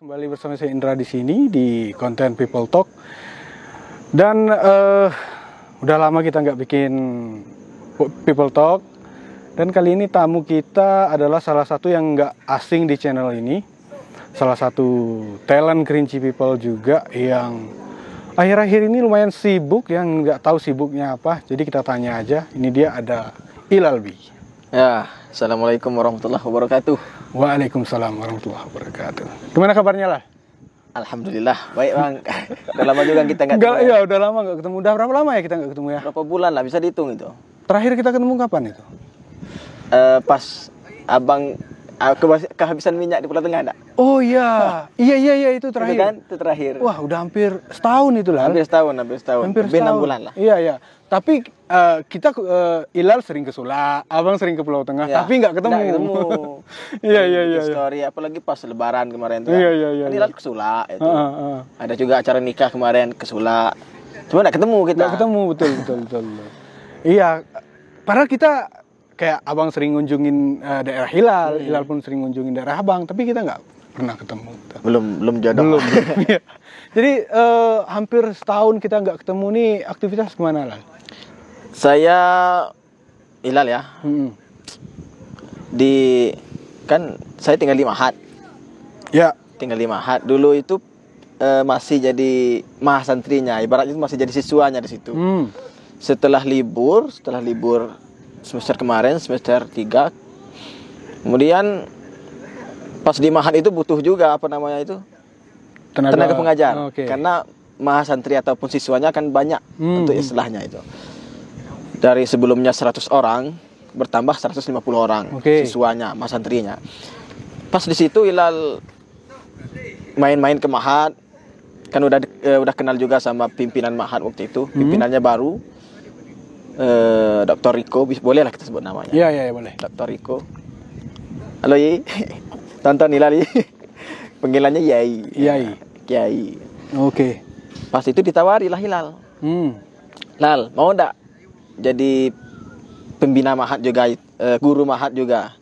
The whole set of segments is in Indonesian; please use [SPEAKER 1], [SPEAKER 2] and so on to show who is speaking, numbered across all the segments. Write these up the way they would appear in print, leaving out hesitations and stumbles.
[SPEAKER 1] Kembali bersama saya Indra di sini di konten People Talk. Dan udah lama kita nggak bikin People Talk. Dan kali ini tamu kita adalah salah satu yang nggak asing di channel ini. Salah satu talent Kerinci People juga yang akhir-akhir ini lumayan sibuk, yang nggak tahu sibuknya apa. Jadi kita tanya aja. Ini dia ada Ilalbi.
[SPEAKER 2] Ya, Assalamualaikum warahmatullahi wabarakatuh.
[SPEAKER 1] Waalaikumsalam warahmatullahi wabarakatuh. Gimana kabarnya lah?
[SPEAKER 2] Alhamdulillah, baik bang. Udah lama juga kita nggak ketemu.
[SPEAKER 1] Ya, udah lama nggak ketemu. Udah berapa lama ya kita nggak ketemu ya?
[SPEAKER 2] Berapa bulan lah, bisa dihitung itu.
[SPEAKER 1] Terakhir kita ketemu kapan itu?
[SPEAKER 2] Pas abang kehabisan minyak di Pulau Tengah enggak?
[SPEAKER 1] Oh iya, iya itu terakhir.
[SPEAKER 2] Itu kan, itu terakhir.
[SPEAKER 1] Wah, udah hampir setahun itu lah.
[SPEAKER 2] Hampir setahun.
[SPEAKER 1] Hampir
[SPEAKER 2] Lebih 6
[SPEAKER 1] setahun.
[SPEAKER 2] bulan lah.
[SPEAKER 1] Iya. Tapi kita Ilal sering ke Sula, abang sering ke Pulau Tengah,
[SPEAKER 2] Ya,
[SPEAKER 1] tapi nggak ketemu.
[SPEAKER 2] nggak ketemu.
[SPEAKER 1] Iya.
[SPEAKER 2] Story apalagi pas Lebaran kemarin tuh.
[SPEAKER 1] Iya.
[SPEAKER 2] Kan Hilal ke Sula itu.
[SPEAKER 1] Heeh.
[SPEAKER 2] Ada juga acara nikah kemarin ke Sula. Cuma nggak ketemu kita.
[SPEAKER 1] Nggak ketemu, betul. Iya, padahal kita kayak abang sering ngunjungin daerah Hilal, Hilal pun sering ngunjungin daerah abang, tapi kita nggak pernah ketemu.
[SPEAKER 2] Belum jodoh.
[SPEAKER 1] Belum. Iya. Jadi hampir setahun kita nggak ketemu nih, aktivitas kemana lah?
[SPEAKER 2] Saya Hilal ya. Kan saya tinggal di Mahat.
[SPEAKER 1] Ya.
[SPEAKER 2] Tinggal di Mahat. Dulu itu masih jadi mahasantrinya, ibaratnya itu masih jadi siswanya di situ. Setelah libur semester kemarin, semester 3. Kemudian pas di Mahat itu butuh juga tenaga pengajar.
[SPEAKER 1] Okay.
[SPEAKER 2] Karena mahasantri ataupun siswanya kan banyak untuk istilahnya itu. Dari sebelumnya 100 orang bertambah 150 orang siswanya, mahasantrinya. Pas di situ Hilal main-main ke Mahat. Kan udah kenal juga sama pimpinan Mahat waktu itu. Pimpinannya baru. Dr. Riko, boleh lah kita sebut namanya.
[SPEAKER 1] Iya, boleh.
[SPEAKER 2] Dr. Riko. Halo Yi. Tonton Hilal Yi. Panggilannya Yai. Kiai.
[SPEAKER 1] Oke.
[SPEAKER 2] Pas itu ditawari lah Hilal. Lal, mau enggak jadi pembina Mahat juga, guru Mahat juga?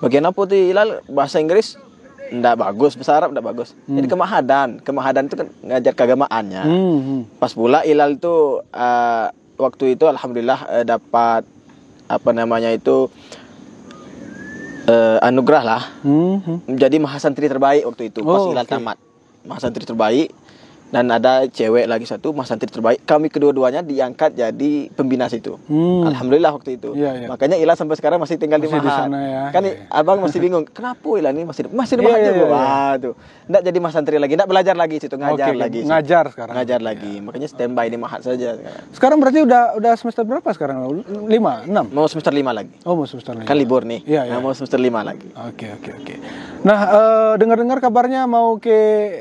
[SPEAKER 2] Bagian apa tuh Hilal? Bahasa Inggris enggak bagus, bahasa Arab enggak bagus. Jadi kemahadan itu kan ngajar keagamaannya. Pas pula Hilal itu waktu itu alhamdulillah dapat anugerah lah. Menjadi mahasantri terbaik waktu itu pas Hilal tamat. Mahasantri terbaik. Dan ada cewek lagi satu mahasantri terbaik. Kami kedua-duanya diangkat jadi pembina situ. Alhamdulillah waktu itu.
[SPEAKER 1] Iya.
[SPEAKER 2] Makanya Hilal sampai sekarang masih tinggal di Mahat.
[SPEAKER 1] Ya.
[SPEAKER 2] Kan abang masih bingung, kenapa Hilal ini masih di Mahat juga? Wah, tuh. Nggak jadi mahasantri lagi, nggak belajar lagi situ, ngajar lagi.
[SPEAKER 1] Ngajar sekarang.
[SPEAKER 2] Ngajar lagi. Makanya standby di Mahat saja sekarang.
[SPEAKER 1] Sekarang berarti udah semester berapa sekarang? 5, 6?
[SPEAKER 2] Mau semester 5 lagi.
[SPEAKER 1] Oh, mau semester 5.
[SPEAKER 2] Kan libur nih.
[SPEAKER 1] Iya.
[SPEAKER 2] Mau semester 5 lagi.
[SPEAKER 1] Oke. Nah, dengar-dengar kabarnya mau ke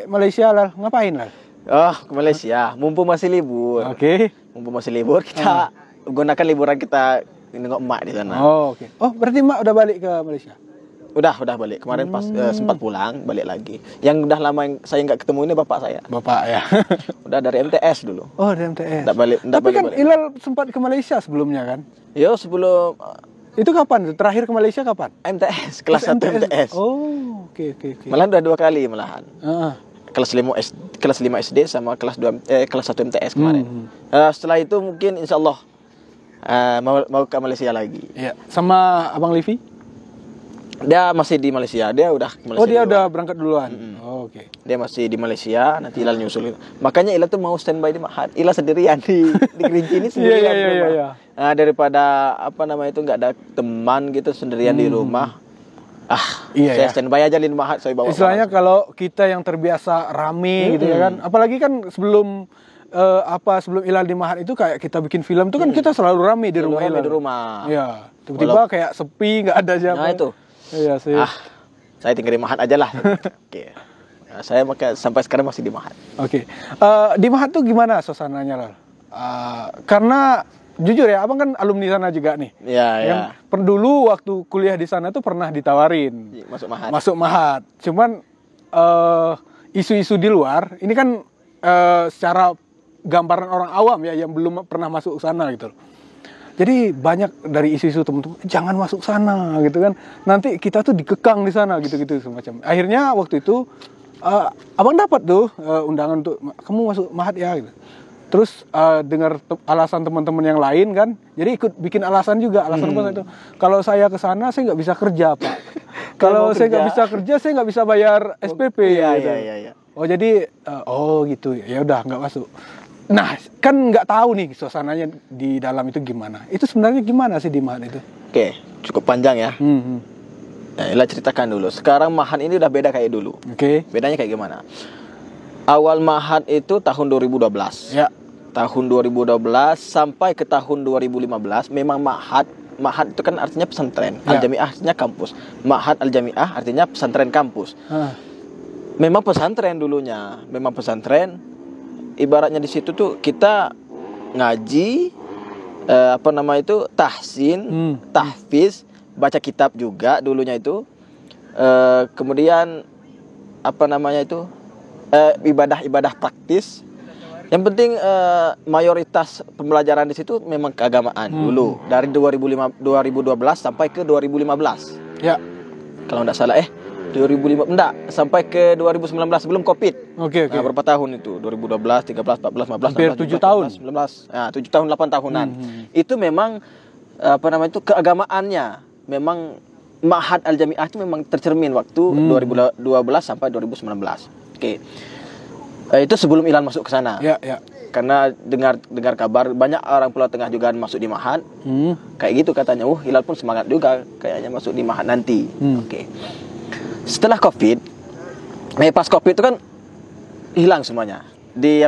[SPEAKER 1] Malaysia lah. Ngapain lah?
[SPEAKER 2] Oh, ke Malaysia. Mumpung masih libur.
[SPEAKER 1] Oke.
[SPEAKER 2] Mumpung masih libur, kita gunakan liburan kita nengok emak di sana.
[SPEAKER 1] Oh, oke. Oh, berarti emak udah balik ke Malaysia?
[SPEAKER 2] Udah balik. Kemarin pas sempat pulang, balik lagi. Yang udah lama yang saya nggak ketemu ini bapak saya.
[SPEAKER 1] Bapak ya.
[SPEAKER 2] Udah dari MTS dulu.
[SPEAKER 1] Oh, dari MTS.
[SPEAKER 2] Tapi
[SPEAKER 1] kan Hilal sempat ke Malaysia sebelumnya kan?
[SPEAKER 2] Yo, sebelum
[SPEAKER 1] itu kapan? Terakhir ke Malaysia kapan?
[SPEAKER 2] MTS, kelas 1 MTS.
[SPEAKER 1] Oh, oke.
[SPEAKER 2] Malahan udah 2 kali malahan. Kelas 5 SD sama kelas 1 MTS kemarin. Setelah itu mungkin insyaallah mau ke Malaysia lagi.
[SPEAKER 1] Iya. Sama Abang Livi?
[SPEAKER 2] Dia masih di Malaysia. Dia udah ke Malaysia.
[SPEAKER 1] Oh, dia udah berangkat duluan. Oke.
[SPEAKER 2] Dia masih di Malaysia, nanti Hilal nyusul. Makanya Hilal tuh mau standby di Mahat. Hilal sendirian di Kerinci ini sendirian di rumah.
[SPEAKER 1] Iya.
[SPEAKER 2] Daripada nggak ada teman gitu sendirian di rumah. Saya standby aja di Mahat, saya bawa.
[SPEAKER 1] Istilahnya kalau kita yang terbiasa rame gitu ya kan. Apalagi kan sebelum Hilal di Mahat itu kayak kita bikin film tuh kan kita selalu rame di rumah Hilal.
[SPEAKER 2] Di rumah.
[SPEAKER 1] Iya. Tiba-tiba kayak sepi, nggak ada siapa.
[SPEAKER 2] Nah itu.
[SPEAKER 1] Iya sih.
[SPEAKER 2] Saya tinggal di Mahat aja lah. Oke. Saya sampai sekarang masih di Mahat.
[SPEAKER 1] Oke. Di Mahat tuh gimana suasananya lah? Karena jujur ya, abang kan alumni sana juga nih.
[SPEAKER 2] Iya.
[SPEAKER 1] Dulu waktu kuliah di sana tuh pernah ditawarin masuk Mahat. Cuman isu-isu di luar, ini kan secara gambaran orang awam ya yang belum pernah masuk sana gitu. Jadi banyak dari isu-isu teman-teman, jangan masuk sana gitu kan. Nanti kita tuh dikekang di sana gitu-gitu semacam. Akhirnya waktu itu abang dapat tuh undangan untuk kamu masuk Mahat ya gitu. Terus dengar alasan teman-teman yang lain kan, jadi ikut bikin alasan juga. Alasan apa itu? Kalau saya ke sana saya nggak bisa kerja Pak. Kalau saya nggak bisa kerja saya nggak bisa bayar SPP.
[SPEAKER 2] Iya,
[SPEAKER 1] gitu.
[SPEAKER 2] iya.
[SPEAKER 1] Oh jadi gitu ya udah nggak masuk. Nah kan nggak tahu nih suasananya di dalam itu gimana. Itu sebenarnya gimana sih di Mahat itu?
[SPEAKER 2] Oke, cukup panjang ya. Nah, Ila ceritakan dulu. Sekarang Mahat ini udah beda kayak dulu.
[SPEAKER 1] Oke.
[SPEAKER 2] Bedanya kayak gimana? Awal Mahat itu tahun 2012.
[SPEAKER 1] Ya.
[SPEAKER 2] Tahun 2012 sampai ke tahun 2015 memang Mahat itu kan artinya pesantren.
[SPEAKER 1] Ya.
[SPEAKER 2] Al-Jami'ah artinya kampus. Mahat Al-Jami'ah artinya pesantren kampus. Memang pesantren dulunya. Memang pesantren. Ibaratnya di situ tuh kita ngaji tahsin, tahfiz, baca kitab juga dulunya itu. Kemudian ibadah praktis. Yang penting mayoritas pembelajaran di situ memang keagamaan dulu dari 2012 sampai ke 2015.
[SPEAKER 1] Ya.
[SPEAKER 2] Kalau enggak salah 2005 sampai ke 2019 sebelum Covid.
[SPEAKER 1] Oke.
[SPEAKER 2] Nah, berapa tahun itu? 2012, 13, 14, 15,
[SPEAKER 1] hampir 7 tahun.
[SPEAKER 2] 19. Nah, 7 tahun 8 tahunan. Itu memang keagamaannya memang Mahat Al-Jami'ah itu memang tercermin waktu 2012 sampai 2019. Oke. Itu sebelum Ilal masuk ke sana.
[SPEAKER 1] Ya.
[SPEAKER 2] Karena dengar kabar banyak orang Pulau Tengah juga masuk di Mahat. Kayak gitu katanya. Ilal pun semangat juga kayaknya masuk di Mahat nanti. Oke. Setelah Covid, pas Covid itu kan hilang semuanya. Di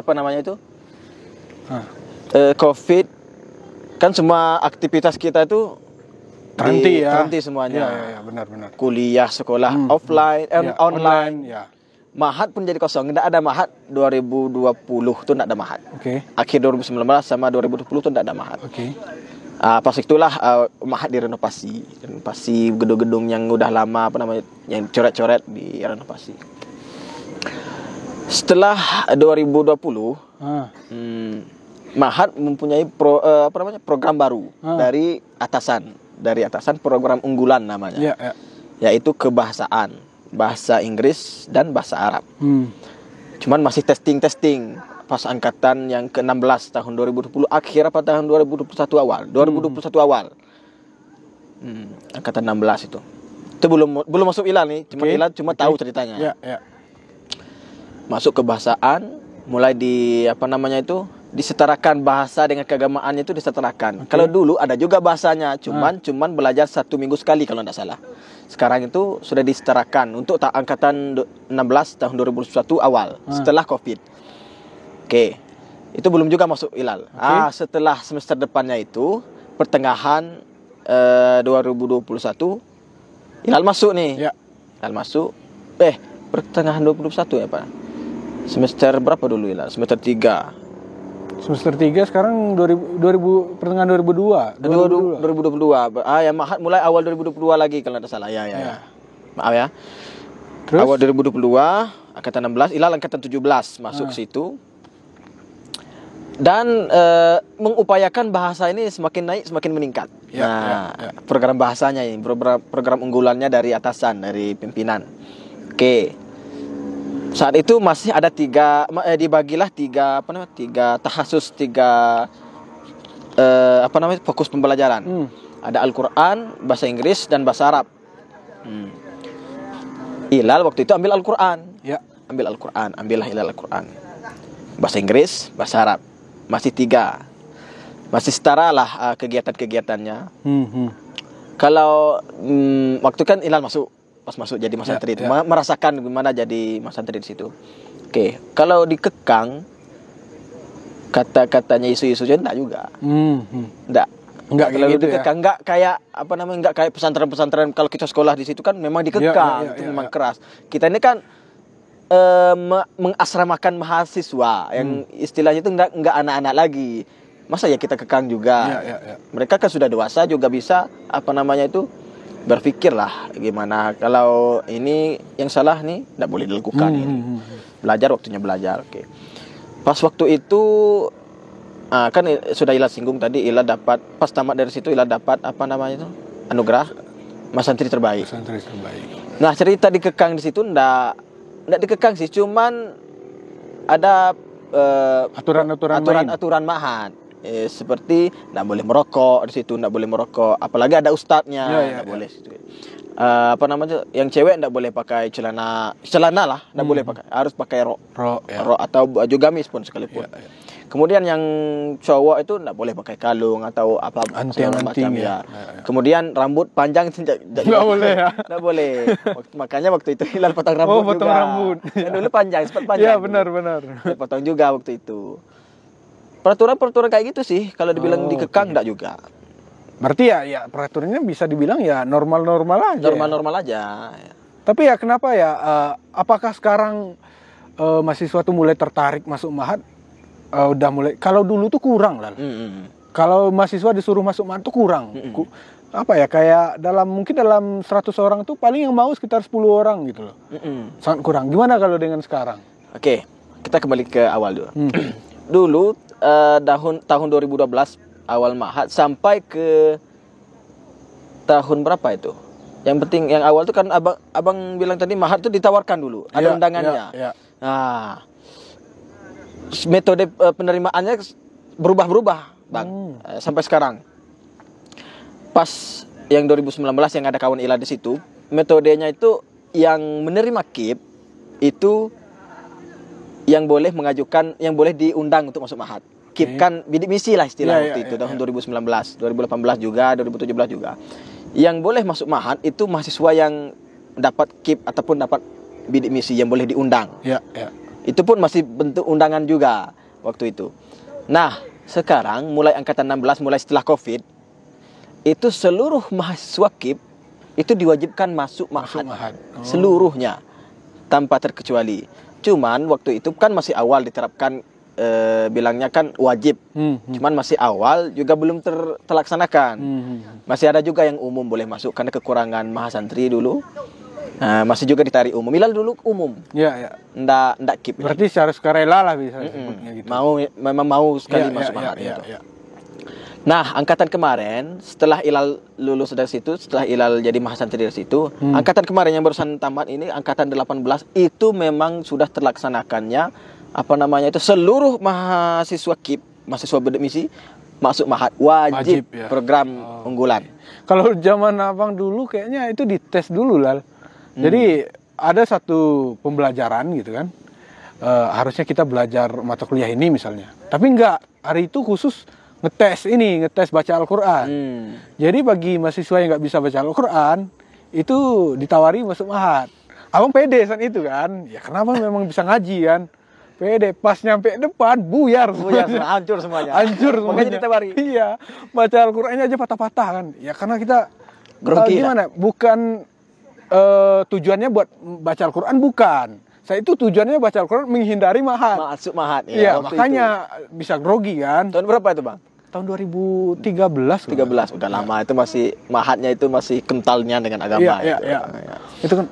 [SPEAKER 2] Covid kan semua aktivitas kita itu terhenti semuanya.
[SPEAKER 1] Ya, benar.
[SPEAKER 2] Kuliah, sekolah offline, online.
[SPEAKER 1] Ya.
[SPEAKER 2] Mahat pun jadi kosong. Tidak ada Mahat 2020 tuh tidak ada Mahat.
[SPEAKER 1] Oke.
[SPEAKER 2] Akhir 2019 sama 2020 tuh tidak ada Mahat.
[SPEAKER 1] Oke.
[SPEAKER 2] Pas itulah Mahat direnovasi gedung-gedung yang udah lama yang coret-coret direnovasi. Setelah 2020 Mahat mempunyai program baru dari atasan program unggulan namanya.
[SPEAKER 1] Ya.
[SPEAKER 2] Yaitu kebahasaan, bahasa Inggris dan bahasa Arab. Cuman masih testing pas angkatan yang ke-16 tahun 2020 akhir tahun 2021 awal. 2021 awal. Angkatan 16 itu. Itu belum masuk Ilal nih, Ilal cuma tahu ceritanya.
[SPEAKER 1] Ya.
[SPEAKER 2] Masuk kebahasaan, mulai disetarakan bahasa dengan keagamaannya itu disetarakan. Kalau dulu ada juga bahasanya, cuman belajar 1 minggu sekali kalau tidak salah. Sekarang itu sudah disetarakan untuk angkatan 16 tahun 2021 awal, setelah Covid. Oke. Itu belum juga masuk Ilal. Setelah semester depannya itu pertengahan 2021 Ilal masuk nih. Ya. Ilal masuk. Pertengahan 2021 ya, Pak. Semester berapa dulu Ilal? Semester 3.
[SPEAKER 1] Semester 3 sekarang 2000 pertengahan 2022.
[SPEAKER 2] 2022. Ya Mahat mulai awal 2022 lagi kalau tidak salah. Ya. Maaf ya. Terus? Awal 2022 angkatan 16, Ilal angkatan 17 masuk ke situ. Dan mengupayakan bahasa ini semakin naik, semakin meningkat. Ya. Program bahasanya ini, program unggulannya dari atasan, dari pimpinan. Oke. Saat itu masih ada dibagilah tiga tahasus, fokus pembelajaran. Ada Al-Quran, bahasa Inggris, dan bahasa Arab. Ilal waktu itu ambil Al-Quran. Ya. Ambillah Ilal Al-Quran. Bahasa Inggris, bahasa Arab. Masih 3. Masih setara lah kegiatan-kegiatannya. Kalau waktu kan Ilal pas masuk jadi masantri itu merasakan gimana jadi masantri di situ. Oke, kalau dikekang kata-katanya isu-isunya enggak juga. Enggak terlalu gitu dikekang, enggak kayak pesantren-pesantren kalau kita sekolah di situ kan memang dikekang, itu memang keras. Kita ini kan mengasramakan mahasiswa yang istilahnya itu enggak anak-anak lagi. Masa ya kita kekang juga. Mereka kan sudah dewasa juga bisa berpikirlah gimana kalau ini yang salah nih enggak boleh dilakukan ini. Belajar waktunya belajar. Oke. Pas waktu itu kan sudah Ila singgung tadi, Ila dapat pas tamat dari situ Ila dapat anugerah masantri terbaik. Nah, cerita dikekang di situ ndak Nggak dikekang sih, cuman ada aturan-aturan mahat. Seperti nggak boleh merokok di situ, nggak boleh merokok. Apalagi ada ustadznya, nggak boleh. Apa namanya? Yang cewek nggak boleh pakai celana lah, nggak boleh pakai. Harus pakai rok atau baju gamis pun sekalipun. Kemudian yang cowok itu nggak boleh pakai kalung atau apa segala macam ya. Kemudian rambut panjang nggak
[SPEAKER 1] boleh ya.
[SPEAKER 2] Nggak boleh. Makanya waktu itu Hilal potong rambut juga.
[SPEAKER 1] Potong rambut.
[SPEAKER 2] Dulu panjang, sempat panjang.
[SPEAKER 1] Iya benar.
[SPEAKER 2] Potong juga waktu itu. Peraturan kayak gitu sih. Kalau dibilang dikekang enggak juga.
[SPEAKER 1] Berarti ya peraturannya bisa dibilang ya normal-normal aja.
[SPEAKER 2] Normal-normal aja.
[SPEAKER 1] Tapi ya kenapa ya? Apakah sekarang mahasiswa tuh mulai tertarik masuk mahat? Udah mulai. Kalau dulu tuh kurang lah. Kalau mahasiswa disuruh masuk mahat tuh kurang. Apa ya? Kayak mungkin dalam 100 orang tuh paling yang mau sekitar 10 orang gitu loh. Sangat kurang. Gimana kalau dengan sekarang?
[SPEAKER 2] Oke, kita kembali ke awal dulu. Dulu tahun 2012 awal mahat sampai ke tahun berapa itu? Yang penting yang awal tuh kan abang bilang tadi mahat tuh ditawarkan dulu, ada undangannya. Nah, metode penerimaannya berubah-berubah, Bang. Sampai sekarang. Pas yang 2019 yang ada kawan Ila di situ, metodenya itu yang menerima KIP itu yang boleh mengajukan, yang boleh diundang untuk masuk mahat. KIP kan bidik misi lah istilah waktu itu, tahun 2019, 2018 juga, 2017 juga. Yang boleh masuk mahat itu mahasiswa yang dapat KIP ataupun dapat bidik misi yang boleh diundang. Itu pun masih bentuk undangan juga waktu itu. Nah, sekarang mulai angkatan 16, mulai setelah Covid, itu seluruh mahasiswa KIP itu diwajibkan masuk mahat. Seluruhnya tanpa terkecuali. Cuman waktu itu kan masih awal diterapkan, bilangnya kan wajib. Cuman masih awal juga belum terlaksanakan. Masih ada juga yang umum boleh masuk karena kekurangan mahasantri dulu. Masih juga ditarik umum. Hilal dulu umum. Ndak KIP.
[SPEAKER 1] Berarti secara sukarela lah bisa sebutnya gitu.
[SPEAKER 2] Memang mau sekali masuk mahat gitu. Nah, angkatan kemarin setelah Hilal lulus dari situ, setelah Hilal jadi mahasantri dari situ, angkatan kemarin yang barusan tamat ini, angkatan 18 itu memang sudah terlaksanakannya seluruh mahasiswa KIP, mahasiswa bidik misi masuk mahat wajib program unggulan.
[SPEAKER 1] Kalau zaman abang dulu kayaknya itu dites dulu lah. Jadi ada satu pembelajaran gitu kan. Harusnya kita belajar mata kuliah ini misalnya. Tapi enggak, hari itu khusus ngetes baca Al-Quran. Jadi bagi mahasiswa yang nggak bisa baca Al-Quran, itu ditawari masuk mahat. Abang pede saat itu kan, ya kenapa memang bisa ngaji kan. Pede, pas nyampe depan, buyar semuanya.
[SPEAKER 2] Hancur semuanya.
[SPEAKER 1] Makanya ditawari. Iya, baca Al-Qurannya aja patah-patah kan. Ya karena kita, gimana, bukan tujuannya buat baca Al-Quran, bukan. Saya itu tujuannya baca Al-Quran menghindari mahat.
[SPEAKER 2] Masuk mahat.
[SPEAKER 1] Iya, makanya itu bisa grogi kan.
[SPEAKER 2] Tahun berapa itu, Bang?
[SPEAKER 1] Tahun 2013.
[SPEAKER 2] Udah lama. Itu masih mahatnya itu masih kentalnya dengan agama.
[SPEAKER 1] Iya. Itu kan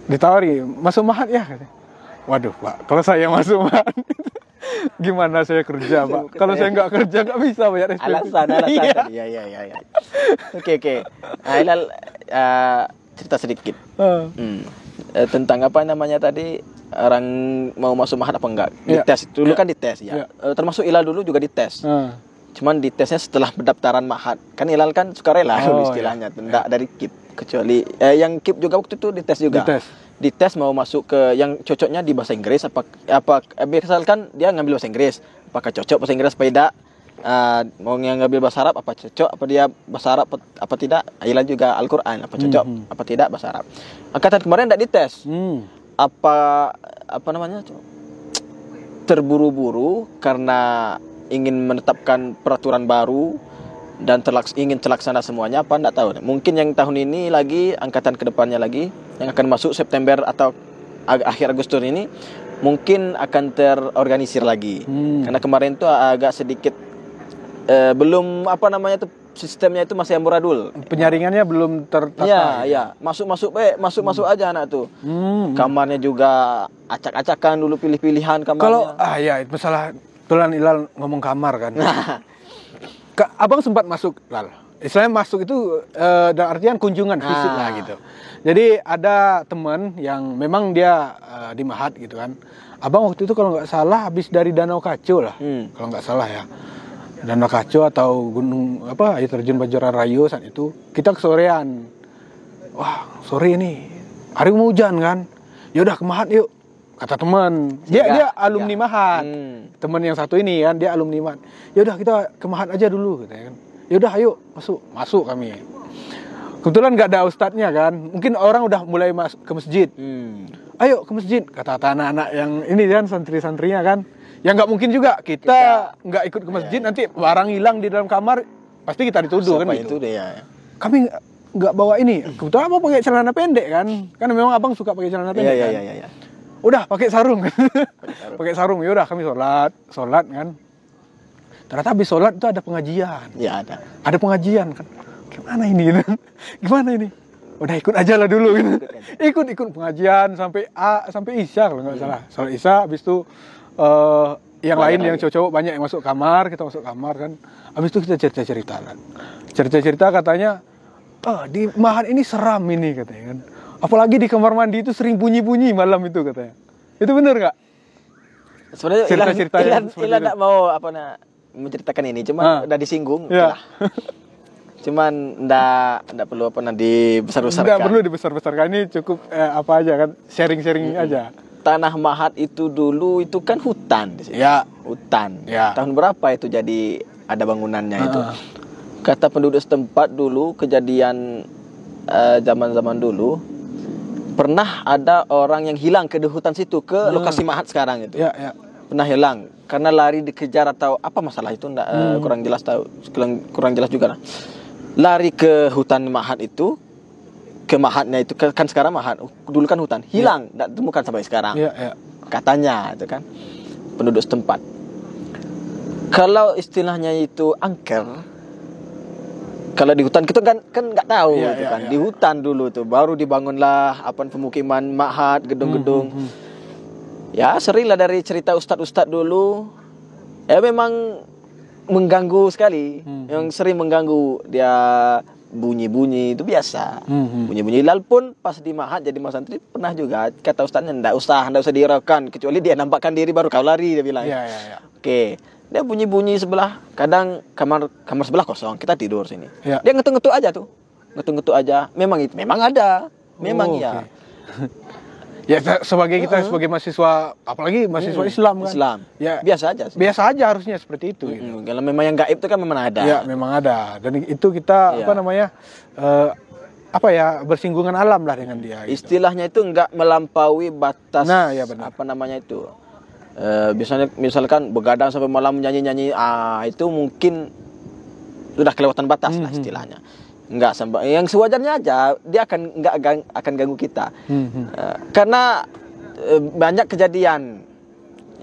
[SPEAKER 1] ditawari masuk mahat ya. Waduh, Pak, kalau saya masuk mahat gimana saya kerja, Pak? Kalau saya nggak kerja nggak bisa bayar SPP.
[SPEAKER 2] Alasan. Iya. Oke. Nah, Hilal cerita sedikit. Tentang apa namanya tadi, orang mau masuk mahat apa enggak? Dites dulu kan dites ya. Termasuk Hilal dulu juga dites. Cuman ditesnya setelah pendaftaran mahat. Kan Hilal kan sukarela dulu istilahnya, tidak dari KIP. Kecuali yang KIP juga waktu itu dites juga. Dites mau masuk ke yang cocoknya di bahasa Inggris apa misalkan dia ngambil bahasa Inggris, apakah cocok bahasa Inggris apa tidak? Mau yang ngambil bahasa Arab apa cocok, apa dia bahasa Arab apa tidak? Hilal juga Al-Qur'an apa cocok apa tidak bahasa Arab. Angkatan kemarin tidak dites. Apa namanya? Terburu-buru karena ingin menetapkan peraturan baru dan ingin terlaksana semuanya apa enggak tahu. Mungkin yang tahun ini lagi, angkatan kedepannya lagi yang akan masuk September atau akhir Agustus ini mungkin akan terorganisir lagi. Karena kemarin tuh agak sedikit belum sistemnya itu masih amburadul.
[SPEAKER 1] Penyaringannya belum tertata.
[SPEAKER 2] Iya. Masuk aja anak tuh. Kamarnya juga acak-acakan dulu, pilih-pilihan kamarnya.
[SPEAKER 1] Kalau masalah kebetulan Hilal ngomong kamar kan. Abang sempat masuk, Lal. Istilahnya masuk itu dalam artian kunjungan fisik lah gitu. Jadi ada teman yang memang dia di Mahat gitu kan. Abang waktu itu kalau nggak salah habis dari Danau Kaco lah, kalau nggak salah ya. Danau Kaco atau gunung air terjun Bajoran Rayo saat itu kita kesorean. Wah sore ini hari mau hujan kan, yaudah ke Mahat yuk kata teman. Dia alumni Mahat, teman yang satu ini kan dia alumni Mahat. Yaudah kita ke Mahat aja dulu katanya kan. Yaudah ayo masuk kami. Kebetulan nggak ada ustadznya kan, mungkin orang udah mulai masuk ke masjid. Ayo ke masjid kata anak-anak yang ini kan santri-santrinya kan. Ya nggak mungkin juga kita nggak ikut ke masjid, nanti barang hilang di dalam kamar pasti kita dituduh kan gitu.
[SPEAKER 2] Itu dia.
[SPEAKER 1] Kami nggak bawa ini. Kebetulan abang pakai celana pendek kan memang abang suka pakai celana pendek kan.
[SPEAKER 2] Iya.
[SPEAKER 1] Udah pakai sarung. Pakai sarung. Yaudah kami sholat kan. Ternyata habis sholat itu ada pengajian.
[SPEAKER 2] Ya ada.
[SPEAKER 1] Ada pengajian kan. Gimana ini? Gimana ini? Udah ikut aja lah dulu gitu. Ikut pengajian sampai Isya kalau nggak salah. Sholat Isya habis itu yang lain yang cowok-cowok banyak yang masuk kamar, kita masuk kamar kan. Habis itu kita cerita-cerita kan. Cerita-cerita katanya di Mahat ini seram ini katanya kan. Apalagi di kamar mandi itu sering bunyi-bunyi malam itu katanya. Itu benar nggak?
[SPEAKER 2] Sebenarnya
[SPEAKER 1] cerita-cerita
[SPEAKER 2] Ilan enggak mau menceritakan ini, cuma udah disinggung.
[SPEAKER 1] Ya.
[SPEAKER 2] Cuman enggak perlu dibesar-besarkan.
[SPEAKER 1] Enggak perlu dibesar-besarkan, ini cukup apa aja kan, sharing-sharing aja.
[SPEAKER 2] Tanah Mahat itu dulu itu kan hutan di sini.
[SPEAKER 1] Ya.
[SPEAKER 2] Hutan.
[SPEAKER 1] Ya.
[SPEAKER 2] Tahun berapa itu jadi ada bangunannya itu? Kata penduduk setempat dulu, kejadian zaman-zaman dulu pernah ada orang yang hilang ke hutan situ, ke lokasi Mahat sekarang itu.
[SPEAKER 1] Ya.
[SPEAKER 2] Pernah hilang karena lari dikejar atau apa masalah itu kurang jelas juga lah. Lari ke hutan Mahat itu, ke Mahatnya itu kan sekarang Mahat dulu kan hutan, hilang, tidak ditemukan sampai sekarang. Katanya itu kan penduduk setempat. Kalau istilahnya itu angker, kalau di hutan kita kan nggak tahu itu kan. Di hutan dulu tuh baru dibangunlah pemukiman Mahat, gedung-gedung. Ya sering lah dari cerita ustadz-ustadz dulu. Ya memang mengganggu sekali. Yang sering mengganggu dia bunyi-bunyi itu biasa. Bunyi-bunyi hilal pun pas di Mahat jadi mas santri pernah juga kata ustadznya ndak usah dihiraukan, kecuali dia nampakkan diri baru kau lari, dia bilang. Oke. Dia bunyi-bunyi sebelah, kadang kamar sebelah kosong, kita tidur sini. Dia ngetuk-ngetuk aja tuh. Ngetuk-ngetuk aja. Memang ada. Memang iya.
[SPEAKER 1] Ya sebagai kita sebagai mahasiswa, apalagi mahasiswa Islam kan.
[SPEAKER 2] Islam.
[SPEAKER 1] Ya
[SPEAKER 2] biasa aja.
[SPEAKER 1] Biasa aja harusnya seperti itu gitu.
[SPEAKER 2] Kalau memang yang gaib itu kan memang ada.
[SPEAKER 1] Ya, memang ada. Dan itu kita bersinggungan alam lah dengan dia gitu.
[SPEAKER 2] Istilahnya itu enggak melampaui batas.
[SPEAKER 1] Nah, ya benar.
[SPEAKER 2] Itu? Misalkan begadang sampai malam nyanyi-nyanyi, itu mungkin sudah kelewatan batas lah istilahnya. Enggak sampai yang sewajarnya aja, dia akan ganggu kita. Karena banyak kejadian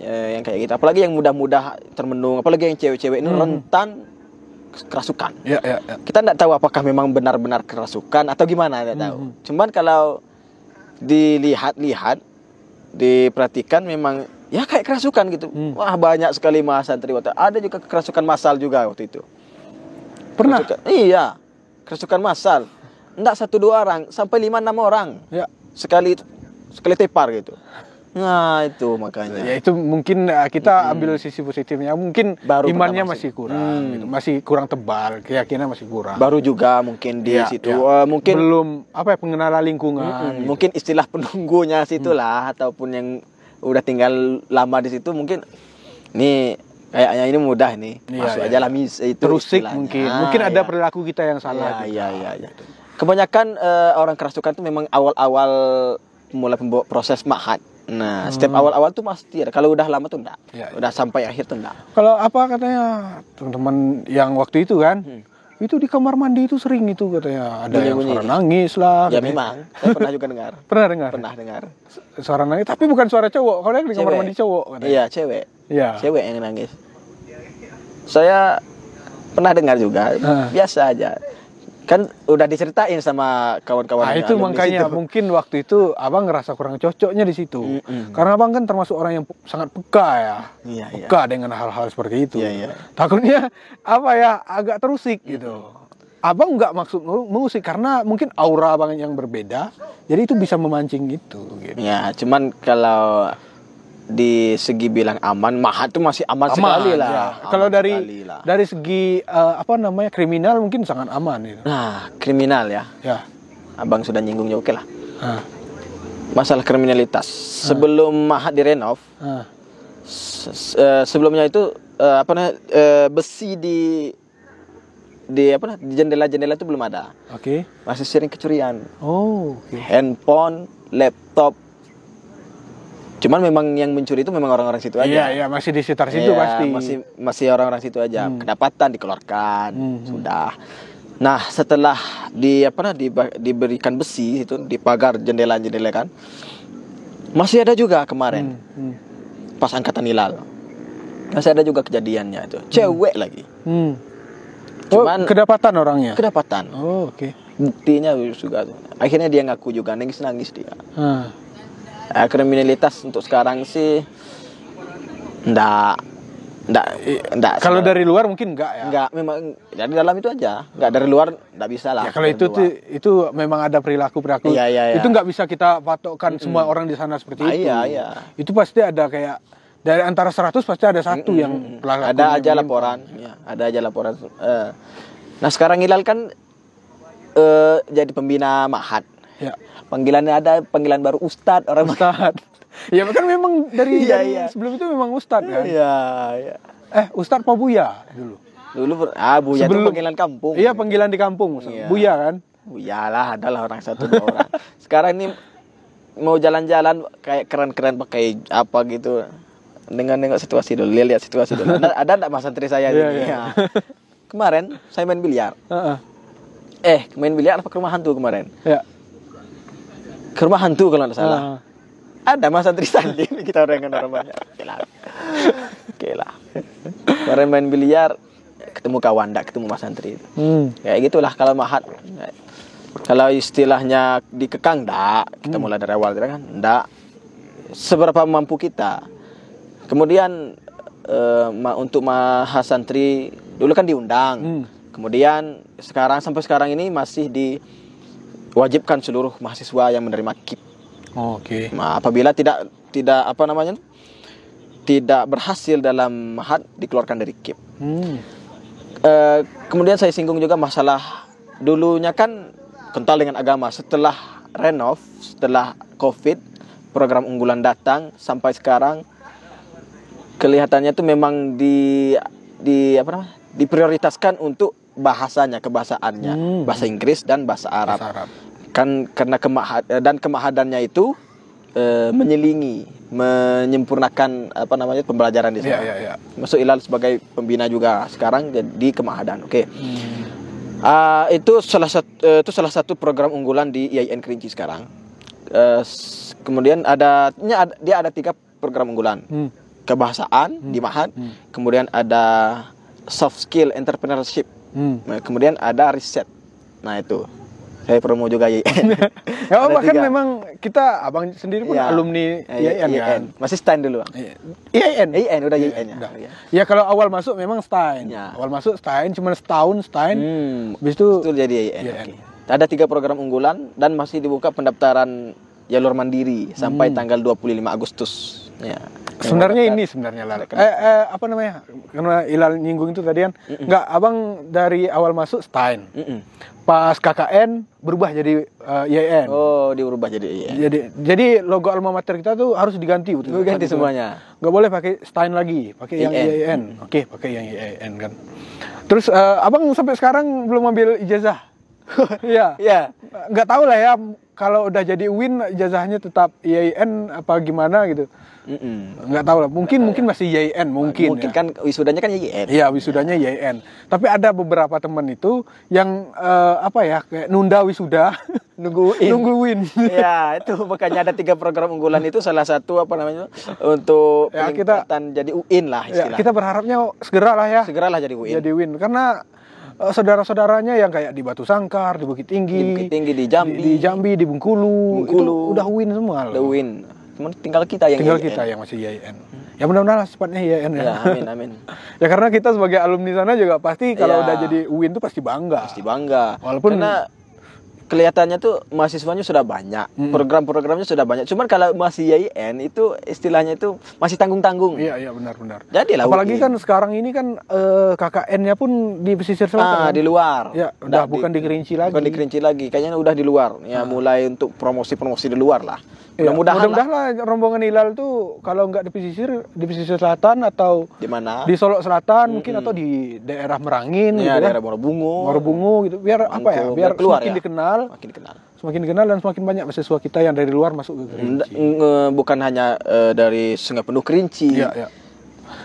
[SPEAKER 2] yang kayak gitu, apalagi yang mudah-mudah termenung, apalagi yang cewek-cewek ini rentan kerasukan. Kita enggak tahu apakah memang benar-benar kerasukan atau gimana, enggak tahu. Cuman kalau dilihat-lihat, diperhatikan memang ya kayak kerasukan gitu. Wah, banyak sekali santri. Ada juga kerasukan massal juga waktu itu.
[SPEAKER 1] Pernah?
[SPEAKER 2] Iya. Kerasukan massal. Enggak 1-2 orang, sampai 5-6 orang.
[SPEAKER 1] Ya.
[SPEAKER 2] Sekali tepar gitu. Nah, itu makanya.
[SPEAKER 1] Ya itu mungkin kita ambil sisi positifnya. Mungkin baru imannya masih kurang gitu. Masih kurang tebal, keyakinan masih kurang.
[SPEAKER 2] Baru juga mungkin di situ. Mungkin
[SPEAKER 1] belum pengenalan lingkungan.
[SPEAKER 2] Mungkin istilah penunggunya situlah ataupun yang udah tinggal lama di situ mungkin nih kayaknya ini mudah nih masuk aja lah itu
[SPEAKER 1] terusik mungkin ada perilaku kita yang salah.
[SPEAKER 2] Iya. Kebanyakan orang kerasukan itu memang awal-awal mulai proses Mahat. Nah setiap awal-awal tuh pasti ada. Kalau udah lama tuh enggak. Udah sampai akhir tuh enggak.
[SPEAKER 1] Kalau katanya teman-teman yang waktu itu kan, itu di kamar mandi itu sering itu katanya ada yang suara nangis lah.
[SPEAKER 2] Ya memang. Saya pernah juga dengar. Pernah dengar.
[SPEAKER 1] Suara nangis, tapi bukan suara cowok. Kalau di kamar mandi cowok katanya.
[SPEAKER 2] Iya, cewek.
[SPEAKER 1] Iya.
[SPEAKER 2] Cewek yang nangis. Saya pernah dengar juga. Biasa aja. Kan udah diceritain sama kawan-kawan.
[SPEAKER 1] Itu makanya mungkin waktu itu abang ngerasa kurang cocoknya di situ. Karena abang kan termasuk orang yang sangat peka ya. Peka dengan hal-hal seperti itu. Takutnya agak terusik gitu. abang nggak maksud mengusik karena mungkin aura abang yang berbeda, jadi itu bisa memancing itu. Gitu.
[SPEAKER 2] Ya, cuman kalau di segi bilang aman, Mahat tuh masih aman sekali lah.
[SPEAKER 1] Ya.
[SPEAKER 2] Aman
[SPEAKER 1] Kalau
[SPEAKER 2] sekali lah.
[SPEAKER 1] dari segi kriminal mungkin sangat aman. Gitu.
[SPEAKER 2] Nah, kriminal ya.
[SPEAKER 1] Ya.
[SPEAKER 2] Abang sudah nyinggungnya, oke lah.
[SPEAKER 1] Ah.
[SPEAKER 2] Masalah kriminalitas. Sebelum Mahat direnov, sebelumnya itu besi di jendela-jendela itu belum ada.
[SPEAKER 1] Oke.
[SPEAKER 2] Masih sering kecurian.
[SPEAKER 1] Oh. Okay.
[SPEAKER 2] Handphone, laptop. Cuman memang yang mencuri itu memang orang-orang situ aja.
[SPEAKER 1] Iya, masih di sekitar situ pasti.
[SPEAKER 2] Masih orang-orang situ aja. Kedapatan dikeluarkan, sudah. Nah, setelah diberikan besi itu di pagar jendela-jendela kan. Masih ada juga kemarin. Pas angkatan hilal. Masih ada juga kejadiannya itu. Cewek lagi.
[SPEAKER 1] Cuman kedapatan orangnya.
[SPEAKER 2] Kedapatan.
[SPEAKER 1] Oh, oke.
[SPEAKER 2] Buktinya juga. Akhirnya dia ngaku juga, nangis-nangis dia. Kriminalitas untuk sekarang sih enggak.
[SPEAKER 1] Kalau dari luar mungkin enggak ya.
[SPEAKER 2] Enggak, memang dari dalam itu aja. Enggak dari luar enggak bisa lah.
[SPEAKER 1] Ya, kalau itu memang ada perilaku.
[SPEAKER 2] Iya.
[SPEAKER 1] Itu enggak bisa kita patokkan semua orang di sana seperti itu.
[SPEAKER 2] Iya.
[SPEAKER 1] Itu pasti ada kayak dari antara 100 pasti ada satu yang pelaku.
[SPEAKER 2] Ada aja laporan. Ya, ada aja laporan. Nah, sekarang Hilal kan jadi pembina Mahat.
[SPEAKER 1] Ya.
[SPEAKER 2] Panggilan baru Ustadz orang
[SPEAKER 1] Ustadz. Ya kan memang dari sebelum itu memang Ustadz kan.
[SPEAKER 2] Iya.
[SPEAKER 1] Ustadz Pak Buya dulu.
[SPEAKER 2] Buya itu panggilan kampung.
[SPEAKER 1] Iya, panggilan di kampung.
[SPEAKER 2] Iya.
[SPEAKER 1] Buya kan.
[SPEAKER 2] Buya lah, adalah orang satu orang. Sekarang ini mau jalan-jalan kayak keren-keren pakai apa gitu. Nengok situasi dulu, lihat situasi dulu. Ada enggak Mas Santri saya ini?
[SPEAKER 1] Iya.
[SPEAKER 2] Kemarin saya main biliar. Main biliar apa ke rumah hantu kemarin?
[SPEAKER 1] Ya.
[SPEAKER 2] Ke rumah hantu kalau tidak salah. Ada Mas Santri Sandi, kita orang banyak. Oke lah. Kemarin main biliar, ketemu kawan, enggak ketemu Mas Santri. Kayak gitulah kalau Mahat. Kalau istilahnya dikekang, enggak. Kita mulai dari awal kan, enggak. Seberapa mampu kita. Kemudian untuk Maha Santri dulu kan diundang. Kemudian sampai sekarang ini masih diwajibkan seluruh mahasiswa yang menerima KIP.
[SPEAKER 1] Oke.
[SPEAKER 2] Nah, apabila tidak berhasil dalam Mahat, dikeluarkan dari KIP. Kemudian saya singgung juga masalah dulunya kan kental dengan agama. Setelah renov, setelah COVID, program unggulan datang sampai sekarang kelihatannya tuh memang diprioritaskan untuk bahasanya, kebahasaannya, bahasa Inggris dan bahasa Arab. Kan karena kemahadannya itu menyelingi, menyempurnakan pembelajaran di sana.
[SPEAKER 1] Iya.
[SPEAKER 2] Masuk Hilal sebagai pembina juga sekarang jadi kemahadan. Oke. Itu salah satu program unggulan di IAIN Kerinci sekarang. Kemudian dia ada 3 program unggulan. Kebahasaan di Mahat, kemudian ada soft skill entrepreneurship, kemudian ada riset. Nah itu saya promo juga IAIN.
[SPEAKER 1] Ya, bahkan memang kita abang sendiri pun alumni IAIN kan.
[SPEAKER 2] Masih STAIN dulu Bang. IAIN udah IAIN ya.
[SPEAKER 1] Ya kalau awal masuk memang STAIN. Awal masuk STAIN cuma setahun STAIN. Habis itu
[SPEAKER 2] jadi IAIN. Okay. Ada 3 program unggulan dan masih dibuka pendaftaran jalur mandiri sampai tanggal 25 Agustus. Ya.
[SPEAKER 1] Sebenarnya lah. Karena Hilal nyinggung itu tadi kan. Enggak, abang dari awal masuk STAIN. Pas KKN berubah jadi IAIN.
[SPEAKER 2] Oh, diubah jadi IAIN.
[SPEAKER 1] Jadi logo alma mater kita tuh harus diganti.
[SPEAKER 2] Ganti semuanya.
[SPEAKER 1] Enggak boleh pakai STAIN lagi, pakai yang IAIN. Oke, pakai yang IAIN kan. Terus abang sampai sekarang belum ambil ijazah. Iya. Enggak tahu lah ya, kalau udah jadi UIN ijazahnya tetap IAIN apa gimana gitu. Nggak tahu lah, mungkin masih IAIN mungkin
[SPEAKER 2] ya. Kan wisudanya kan IAIN.
[SPEAKER 1] Iya, wisudanya IAIN. Tapi ada beberapa teman itu yang kayak nunda wisuda nunggu UIN.
[SPEAKER 2] Ya, itu makanya ada 3 program unggulan itu salah satu untuk peningkatan jadi UIN lah istilahnya.
[SPEAKER 1] Kita berharapnya segeralah jadi UIN. Jadi UIN karena saudara-saudaranya yang kayak di Batu Sangkar, di Bukit Tinggi,
[SPEAKER 2] di Jambi,
[SPEAKER 1] di Bengkulu. Itu udah UIN semua.
[SPEAKER 2] Udah UIN. Cuman tinggal kita yang
[SPEAKER 1] masih IAIN. Ya mudah-mudahan lah secepatnya IAIN ya.
[SPEAKER 2] Ya, amin amin.
[SPEAKER 1] Ya karena kita sebagai alumni sana juga pasti kalau
[SPEAKER 2] Iya.
[SPEAKER 1] udah jadi UIN tuh pasti bangga.
[SPEAKER 2] Pasti bangga.
[SPEAKER 1] Walaupun
[SPEAKER 2] Karena kelihatannya tuh mahasiswanya sudah banyak, program-programnya sudah banyak. Cuman kalau masih IAIN itu istilahnya itu masih tanggung-tanggung.
[SPEAKER 1] iya benar-benar.
[SPEAKER 2] Jadi lah.
[SPEAKER 1] Apalagi kan sekarang ini kan KKN-nya pun di pesisir selatan.
[SPEAKER 2] di luar.
[SPEAKER 1] Ya, udah bukan di Kerinci lagi.
[SPEAKER 2] Bukan di Kerinci lagi. Kayaknya udah di luar. Ya mulai untuk promosi-promosi di luar lah.
[SPEAKER 1] Ya,
[SPEAKER 2] Mudah-mudahan
[SPEAKER 1] lah rombongan Hilal tuh kalau nggak di pesisir selatan atau
[SPEAKER 2] di mana?
[SPEAKER 1] di Solo Selatan mungkin atau di daerah Merangin
[SPEAKER 2] Ya,
[SPEAKER 1] gitu
[SPEAKER 2] daerah
[SPEAKER 1] kan.
[SPEAKER 2] Morobungu.
[SPEAKER 1] Gitu. Biar apa ya?
[SPEAKER 2] Mangko,
[SPEAKER 1] Biar
[SPEAKER 2] keluar
[SPEAKER 1] semakin
[SPEAKER 2] ya.
[SPEAKER 1] dikenal. Semakin dikenal dan semakin banyak mahasiswa kita yang dari luar masuk ke Kerinci.
[SPEAKER 2] Bukan hanya dari Sungai Penuh Kerinci.
[SPEAKER 1] Iya.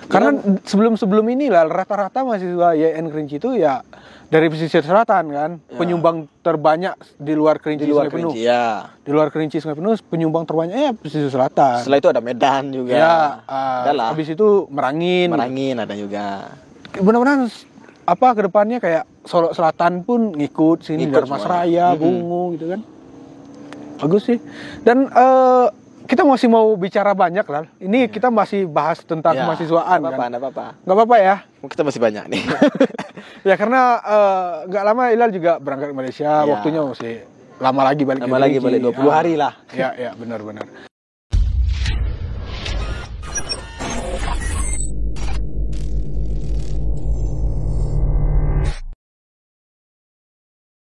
[SPEAKER 1] Karena sebelum ini lah rata-rata mahasiswa IAIN Kerinci itu ya dari pesisir selatan kan. Penyumbang terbanyak di luar Kerinci Sungai Penuh.
[SPEAKER 2] Ya.
[SPEAKER 1] Di luar Kerinci Sungai Penuh penyumbang terbanyaknya pesisir selatan.
[SPEAKER 2] Setelah itu ada Medan juga.
[SPEAKER 1] Ya,
[SPEAKER 2] Adalah.
[SPEAKER 1] habis itu Merangin.
[SPEAKER 2] Ada juga.
[SPEAKER 1] Mudah-mudahan kedepannya kayak Solo Selatan pun ngikut sini, Darmas Raya, Bungu gitu kan. Bagus sih. Dan kita masih mau bicara banyak lah. Ini kita masih bahas tentang kemahasiswaan kan.
[SPEAKER 2] Nggak apa-apa.
[SPEAKER 1] Nggak apa-apa ya.
[SPEAKER 2] Kita masih banyak nih.
[SPEAKER 1] Ya karena nggak lama Ilal juga berangkat ke Malaysia. Waktunya masih lama lagi balik ke Kerinci.
[SPEAKER 2] Balik 20 hari lah.
[SPEAKER 1] Ya benar-benar.